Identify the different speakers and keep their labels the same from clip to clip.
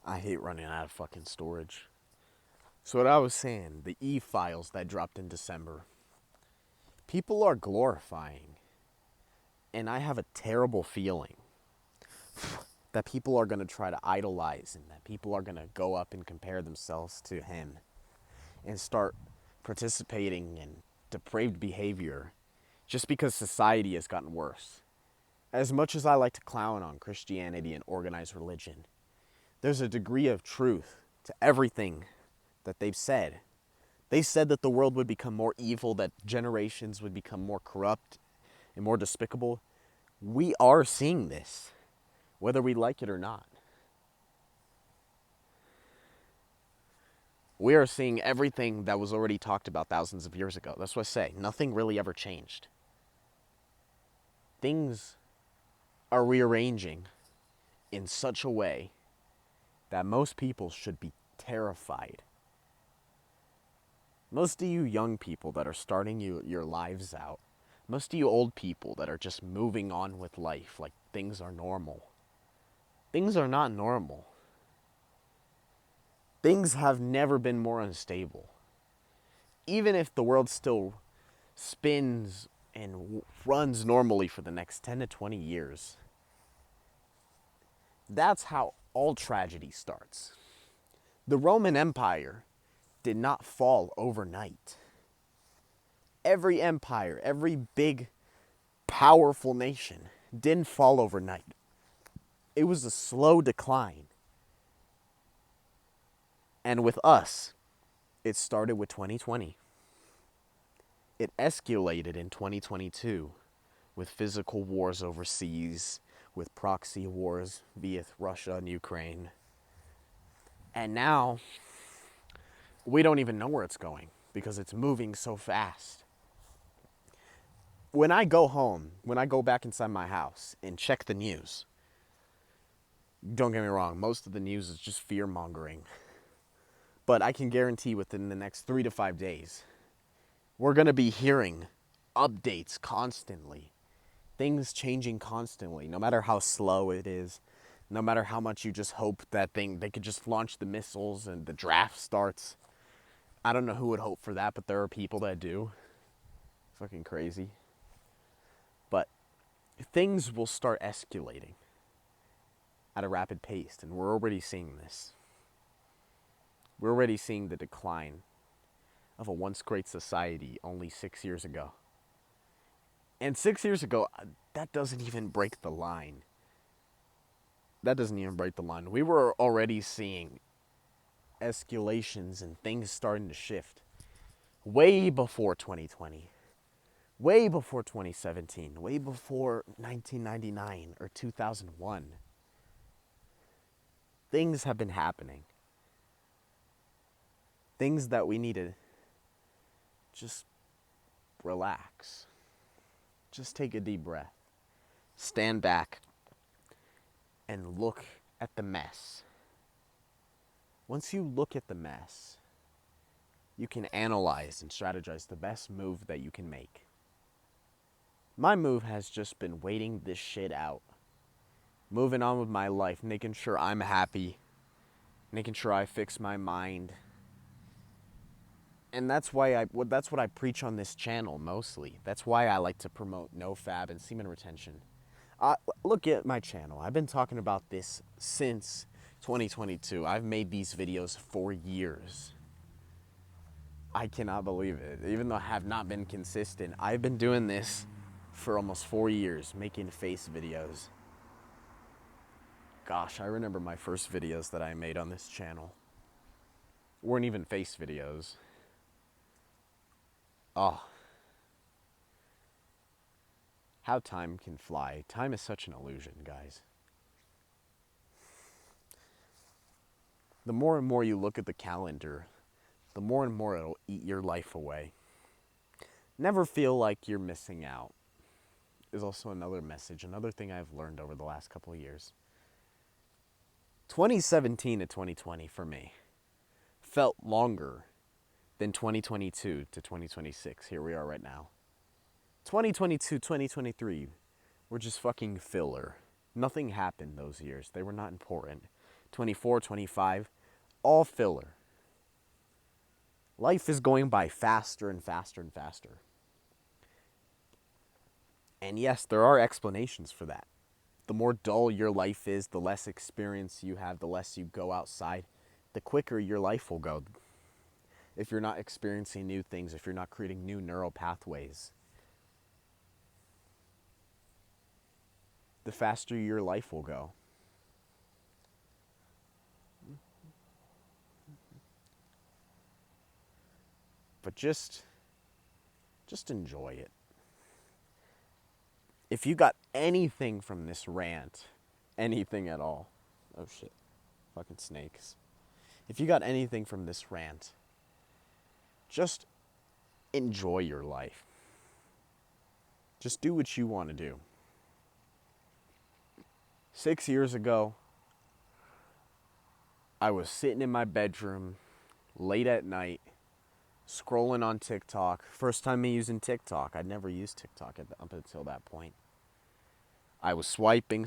Speaker 1: I hate running out of fucking storage. So what I was saying, the e-files that dropped in December, people are glorifying, and I have a terrible feeling that people are going to try to idolize and that people are going to go up and compare themselves to him and start participating in depraved behavior just because society has gotten worse. As much as I like to clown on Christianity and organized religion, there's a degree of truth to everything that they've said. They said that the world would become more evil, that generations would become more corrupt and more despicable. We are seeing this, whether we like it or not. We are seeing everything that was already talked about thousands of years ago. That's what I say. Nothing really ever changed. Things are rearranging in such a way that most people should be terrified. Most of you young people that are starting your lives out, most of you old people that are just moving on with life like things are normal. Things are not normal. Things have never been more unstable. Even if the world still spins and runs normally for the next 10 to 20 years, that's how all tragedy starts. The Roman Empire did not fall overnight. Every empire, every big, powerful nation didn't fall overnight. It was a slow decline. And with us, it started with 2020. It escalated in 2022 with physical wars overseas, with proxy wars via Russia and Ukraine. And now, we don't even know where it's going because it's moving so fast. When I go home, when I go back inside my house and check the news, don't get me wrong, most of the news is just fear-mongering. But I can guarantee within the next 3 to 5 days, we're going to be hearing updates constantly. Things changing constantly, no matter how slow it is, no matter how much you just hope that they could just launch the missiles and the draft starts. I don't know who would hope for that, but there are people that do. Fucking crazy. But things will start escalating at a rapid pace, and we're already seeing this. We're already seeing the decline of a once great society only 6 years ago. And 6 years ago, that doesn't even break the line. That doesn't even break the line. We were already seeing escalations and things starting to shift way before 2020, way before 2017, way before 1999 or 2001. Things have been happening. Things that we need to just relax. Just take a deep breath. Stand back and look at the mess. Once you look at the mess, you can analyze and strategize the best move that you can make. My move has just been waiting this shit out. Moving on with my life, making sure I'm happy, making sure I fix my mind. And that's what I preach on this channel mostly. That's why I like to promote NoFab and semen retention. Look at my channel. I've been talking about this since 2022. I've made these videos for years. I cannot believe it. Even though I have not been consistent, I've been doing this for almost 4 years, making face videos. Gosh, I remember my first videos that I made on this channel weren't even face videos. Oh, how time can fly. Time is such an illusion, guys. The more and more you look at the calendar, the more and more it'll eat your life away. Never feel like you're missing out is also another message, another thing I've learned over the last couple of years. 2017 to 2020 for me felt longer than 2022 to 2026. Here we are right now. 2022, 2023 were just fucking filler. Nothing happened those years. They were not important. 24, 25, all filler. Life is going by faster and faster and faster. And yes, there are explanations for that. The more dull your life is, the less experience you have, the less you go outside, the quicker your life will go. If you're not experiencing new things, if you're not creating new neural pathways, the faster your life will go. But just enjoy it. If you got anything from this rant, anything at all, oh shit, fucking snakes. If you got anything from this rant, just enjoy your life. Just do what you want to do. 6 years ago, I was sitting in my bedroom late at night, scrolling on TikTok. First time me using TikTok. I'd never used TikTok up until that point. I was swiping,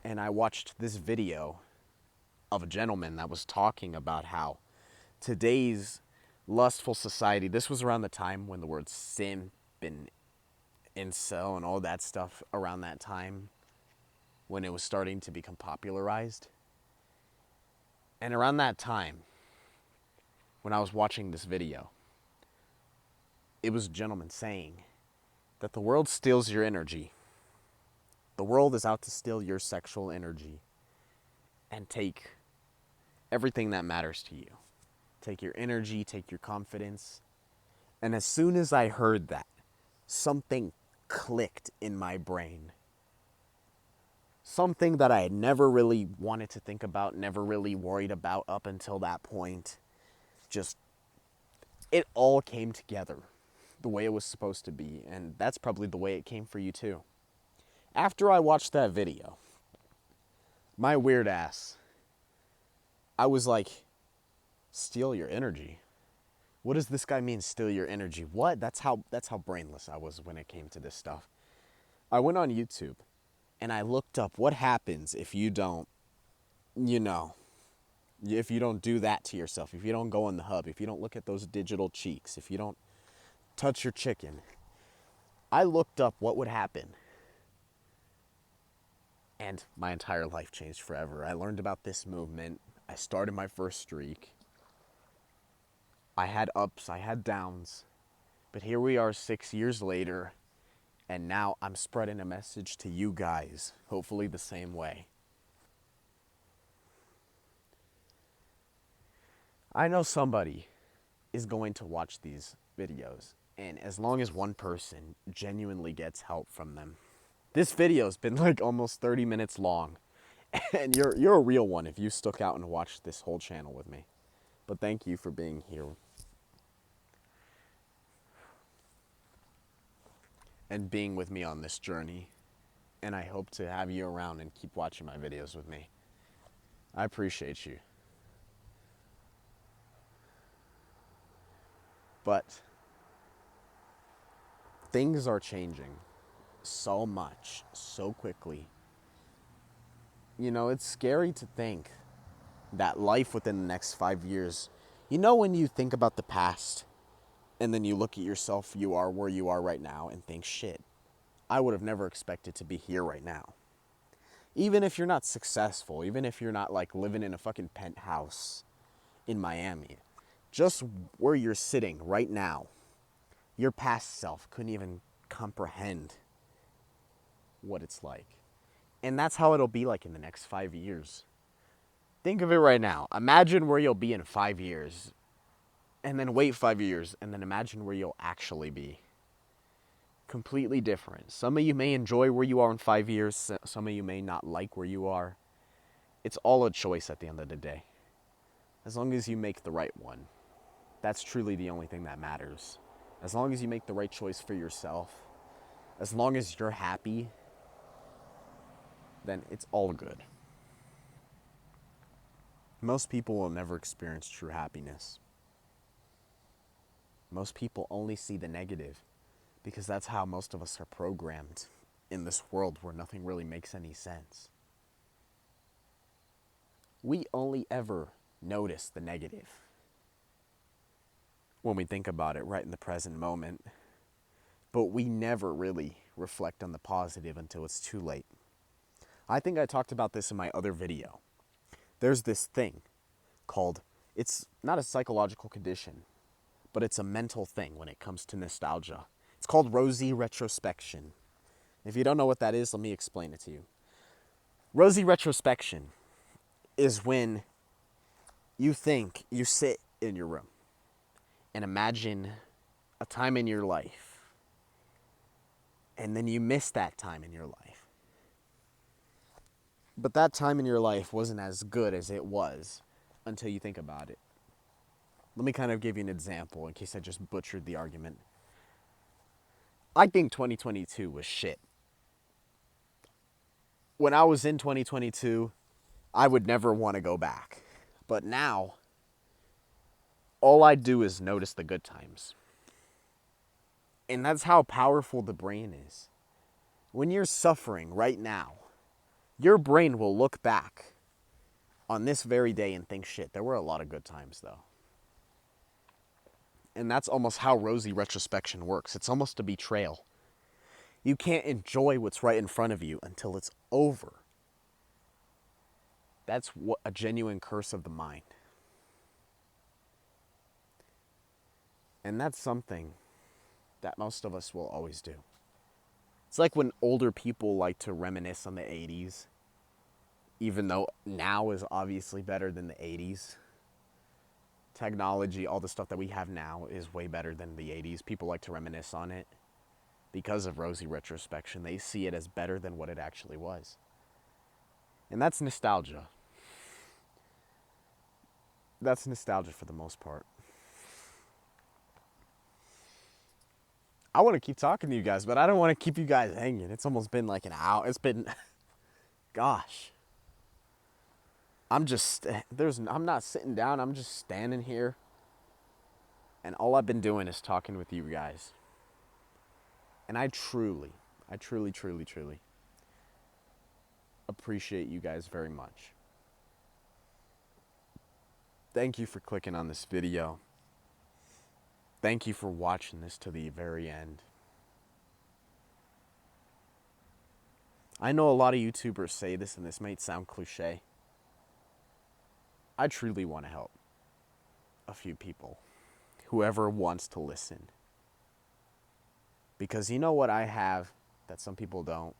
Speaker 1: and I watched this video of a gentleman that was talking about how today's lustful society, this was around the time when the word simp and incel and all that stuff, around that time when it was starting to become popularized. And around that time, when I was watching this video, it was a gentleman saying that the world steals your energy. The world is out to steal your sexual energy and take everything that matters to you. Take your energy, take your confidence. And as soon as I heard that, something clicked in my brain. Something that I had never really wanted to think about, never really worried about up until that point. Just, it all came together the way it was supposed to be. And that's probably the way it came for you too. After I watched that video, my weird ass, I was like, steal your energy? What does this guy mean, steal your energy? What? That's how brainless I was when it came to this stuff. I went on YouTube and I looked up what happens if you don't, if you don't do that to yourself, if you don't go in the hub, if you don't look at those digital cheeks, if you don't touch your chicken. I looked up what would happen. And my entire life changed forever. I learned about this movement. I started my first streak. I had ups, I had downs. But here we are 6 years later. And now I'm spreading a message to you guys. Hopefully the same way. I know somebody is going to watch these videos. And as long as one person genuinely gets help from them. This video's been like almost 30 minutes long. And you're a real one if you stuck out and watched this whole channel with me. But thank you for being here. And being with me on this journey. And I hope to have you around and keep watching my videos with me. I appreciate you. But things are changing so much, so quickly. It's scary to think that life within the next 5 years, when you think about the past and then you look at yourself, you are where you are right now and think, shit, I would have never expected to be here right now. Even if you're not successful, even if you're not like living in a fucking penthouse in Miami, just where you're sitting right now, your past self couldn't even comprehend what it's like. And that's how it'll be like in the next 5 years. Think of it right now. Imagine where you'll be in 5 years. And then wait 5 years. And then imagine where you'll actually be. Completely different. Some of you may enjoy where you are in 5 years. Some of you may not like where you are. It's all a choice at the end of the day. As long as you make the right one. That's truly the only thing that matters. As long as you make the right choice for yourself. As long as you're happy. Then it's all good. Most people will never experience true happiness. Most people only see the negative because that's how most of us are programmed in this world where nothing really makes any sense. we only ever notice the negative when we think about it right in the present moment. But we never really reflect on the positive until it's too late. I think I talked about this in my other video. There's this thing called, it's not a psychological condition, but it's a mental thing when it comes to nostalgia. It's called rosy retrospection. If you don't know what that is, let me explain it to you. Rosy retrospection is when you sit in your room and imagine a time in your life, and then you miss that time in your life. But that time in your life wasn't as good as it was until you think about it. Let me kind of give you an example in case I just butchered the argument. I think 2022 was shit. When I was in 2022, I would never want to go back. But now, all I do is notice the good times. And that's how powerful the brain is. When you're suffering right now, your brain will look back on this very day and think, shit, there were a lot of good times though. And that's almost how rosy retrospection works. It's almost a betrayal. You can't enjoy what's right in front of you until it's over. That's what a genuine curse of the mind. And that's something that most of us will always do. It's like when older people like to reminisce on the 80s, even though now is obviously better than the 80s. Technology, all the stuff that we have now is way better than the 80s. People like to reminisce on it because of rosy retrospection. They see it as better than what it actually was. And that's nostalgia. That's nostalgia for the most part. I want to keep talking to you guys, but I don't want to keep you guys hanging. It's almost been like an hour. It's been, gosh. I'm not sitting down. I'm just standing here. And all I've been doing is talking with you guys. And I truly appreciate you guys very much. Thank you for clicking on this video. Thank you for watching this to the very end. I know a lot of YouTubers say this, and this might sound cliche. I truly want to help a few people, whoever wants to listen. Because you know what I have that some people don't?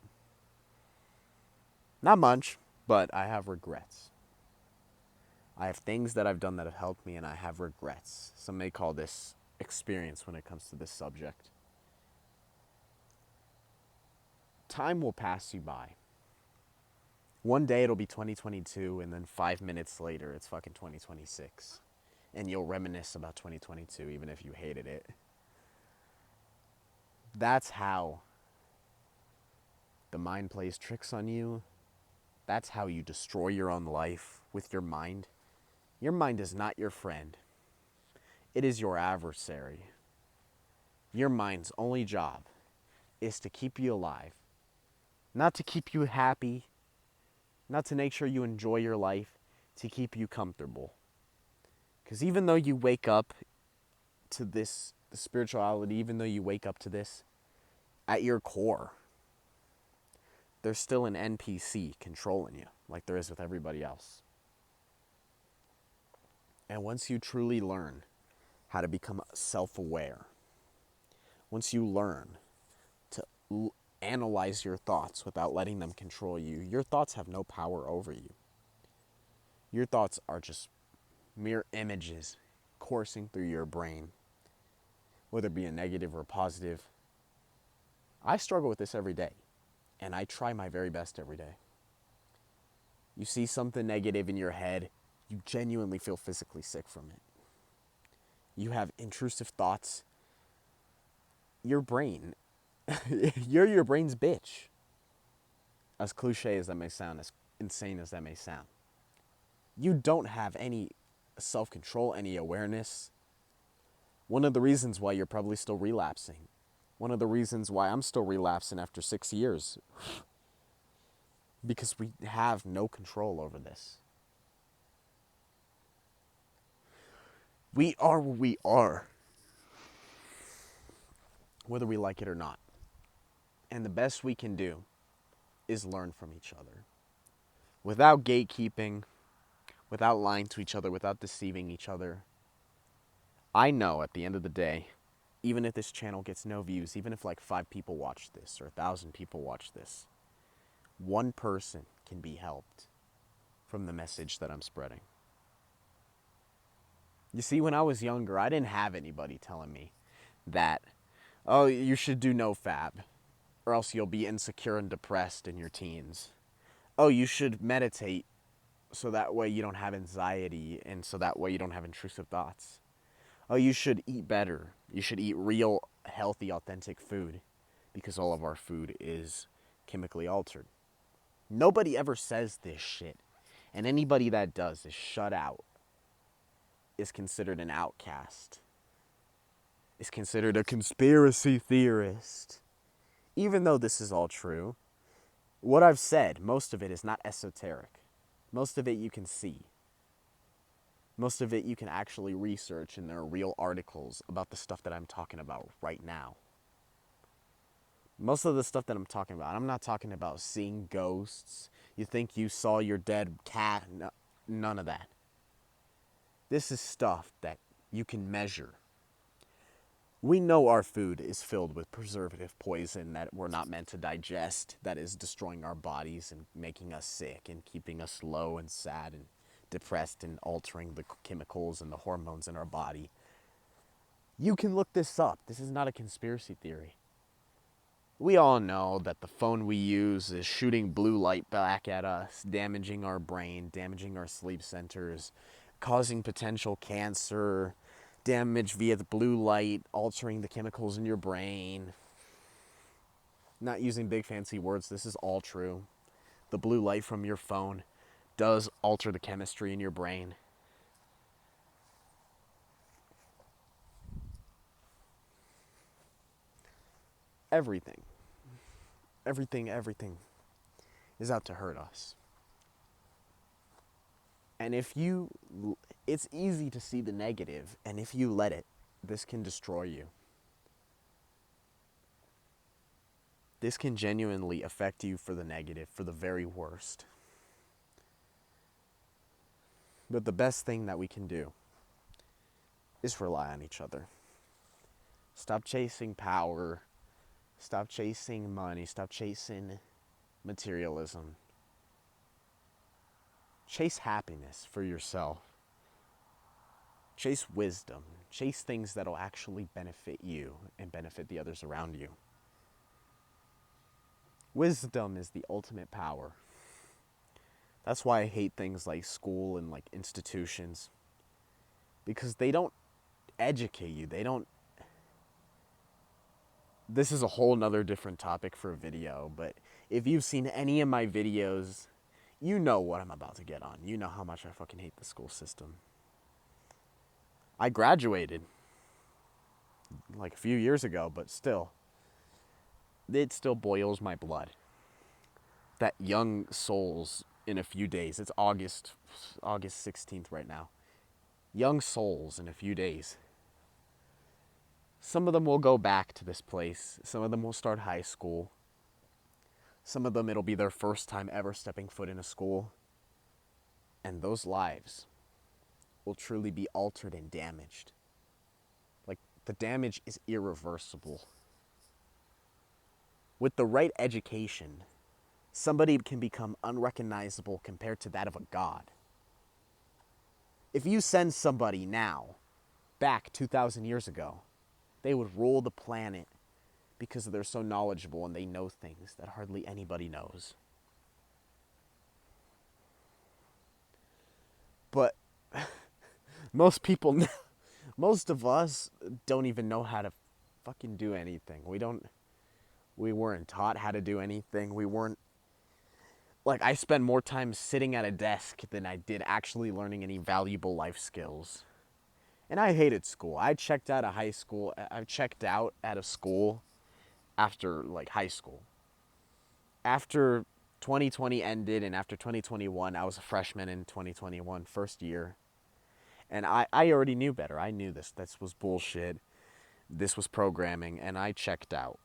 Speaker 1: Not much, but I have regrets. I have things that I've done that have helped me, and I have regrets. Some may call this experience when it comes to this subject. Time will pass you by. One day it'll be 2022, and then 5 minutes later it's fucking 2026. And you'll reminisce about 2022 even if you hated it. That's how the mind plays tricks on you. That's how you destroy your own life with your mind. Your mind is not your friend. It is your adversary. Your mind's only job is to keep you alive. Not to keep you happy. Not to make sure you enjoy your life. To keep you comfortable. Because even though you wake up to this, the spirituality, even though you wake up to this, at your core, there's still an NPC controlling you, like there is with everybody else. And once you truly learn how to become self-aware, once you learn to analyze your thoughts without letting them control you, your thoughts have no power over you. Your thoughts are just mere images coursing through your brain, whether it be a negative or positive. I struggle with this every day, and I try my very best every day. You see something negative in your head, you genuinely feel physically sick from it. You have intrusive thoughts. Your brain, you're your brain's bitch. As cliche as that may sound, as insane as that may sound. You don't have any self-control, any awareness. One of the reasons why you're probably still relapsing. One of the reasons why I'm still relapsing after 6 years. Because we have no control over this. We are what we are, whether we like it or not. And the best we can do is learn from each other. Without gatekeeping, without lying to each other, without deceiving each other. I know at the end of the day, even if this channel gets no views, even if like 5 people watch this or 1,000 people watch this, one person can be helped from the message that I'm spreading. You see, when I was younger, I didn't have anybody telling me that, oh, you should do no fab, or else you'll be insecure and depressed in your teens. Oh, you should meditate so that way you don't have anxiety and so that way you don't have intrusive thoughts. Oh, you should eat better. You should eat real, healthy, authentic food because all of our food is chemically altered. Nobody ever says this shit. And anybody that does is shut out, is considered an outcast, is considered a conspiracy theorist. Even though this is all true, what I've said, most of it is not esoteric. Most of it you can see. Most of it you can actually research, and there are real articles about the stuff that I'm talking about right now. Most of the stuff that I'm talking about, I'm not talking about seeing ghosts. You think you saw your dead cat. No, none of that. This is stuff that you can measure. We know our food is filled with preservative poison that we're not meant to digest, that is destroying our bodies and making us sick and keeping us low and sad and depressed and altering the chemicals and the hormones in our body. You can look this up. This is not a conspiracy theory. We all know that the phone we use is shooting blue light back at us, damaging our brain, damaging our sleep centers, causing potential cancer, damage via the blue light, altering the chemicals in your brain. Not using big fancy words, this is all true. The blue light from your phone does alter the chemistry in your brain. Everything is out to hurt us. And it's easy to see the negative, and if you let it, this can destroy you. This can genuinely affect you for the negative, for the very worst. But the best thing that we can do is rely on each other. Stop chasing power. Stop chasing money. Stop chasing materialism. Chase happiness for yourself. Chase wisdom. Chase things that'll actually benefit you and benefit the others around you. Wisdom is the ultimate power. That's why I hate things like school and like institutions. Because they don't educate you. This is a whole nother different topic for a video, but if you've seen any of my videos, you know what I'm about to get on. You know how much I fucking hate the school system. I graduated like a few years ago, but still, it still boils my blood. That young souls in a few days, it's August 16th right now. Young souls in a few days. Some of them will go back to this place. Some of them will start high school. Some of them, it'll be their first time ever stepping foot in a school. And those lives will truly be altered and damaged. Like, the damage is irreversible. With the right education, somebody can become unrecognizable compared to that of a god. If you send somebody now, back 2,000 years ago, they would rule the planet because they're so knowledgeable and they know things that hardly anybody knows. But most of us don't even know how to fucking do anything. We weren't taught how to do anything. I spend more time sitting at a desk than I did actually learning any valuable life skills. And I hated school. I checked out of school after high school. After 2020 ended and after 2021, I was a freshman in 2021, first year. And I already knew better. I knew this was bullshit. This was programming, and I checked out.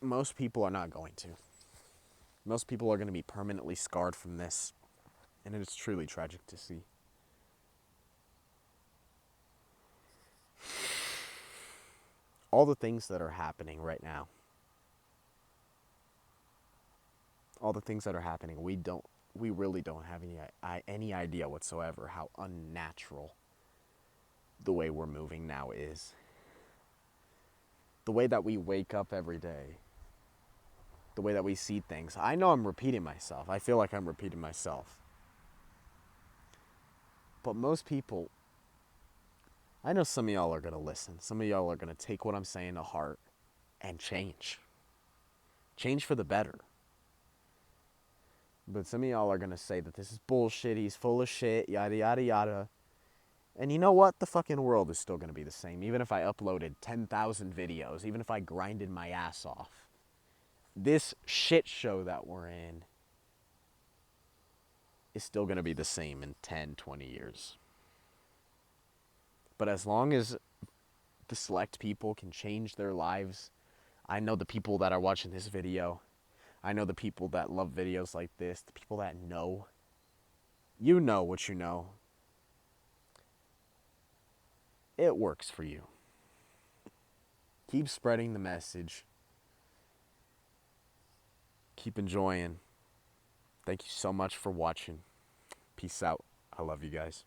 Speaker 1: Most people are not going to. Most people are going to be permanently scarred from this, and it is truly tragic to see. All the things that are happening right now, all the things that are happening, we really don't have any idea whatsoever how unnatural the way we're moving now is. The way that we wake up every day, the way that we see things. I know I'm repeating myself. I feel like I'm repeating myself. But most people, I know some of y'all are going to listen. Some of y'all are going to take what I'm saying to heart and change. Change for the better. But some of y'all are going to say that this is bullshit, he's full of shit, yada, yada, yada. And you know what? The fucking world is still going to be the same. Even if I uploaded 10,000 videos, even if I grinded my ass off. This shit show that we're in is still going to be the same in 10, 20 years. But as long as the select people can change their lives, I know the people that are watching this video, I know the people that love videos like this, the people that know, you know what you know. It works for you. Keep spreading the message. Keep enjoying. Thank you so much for watching. Peace out. I love you guys.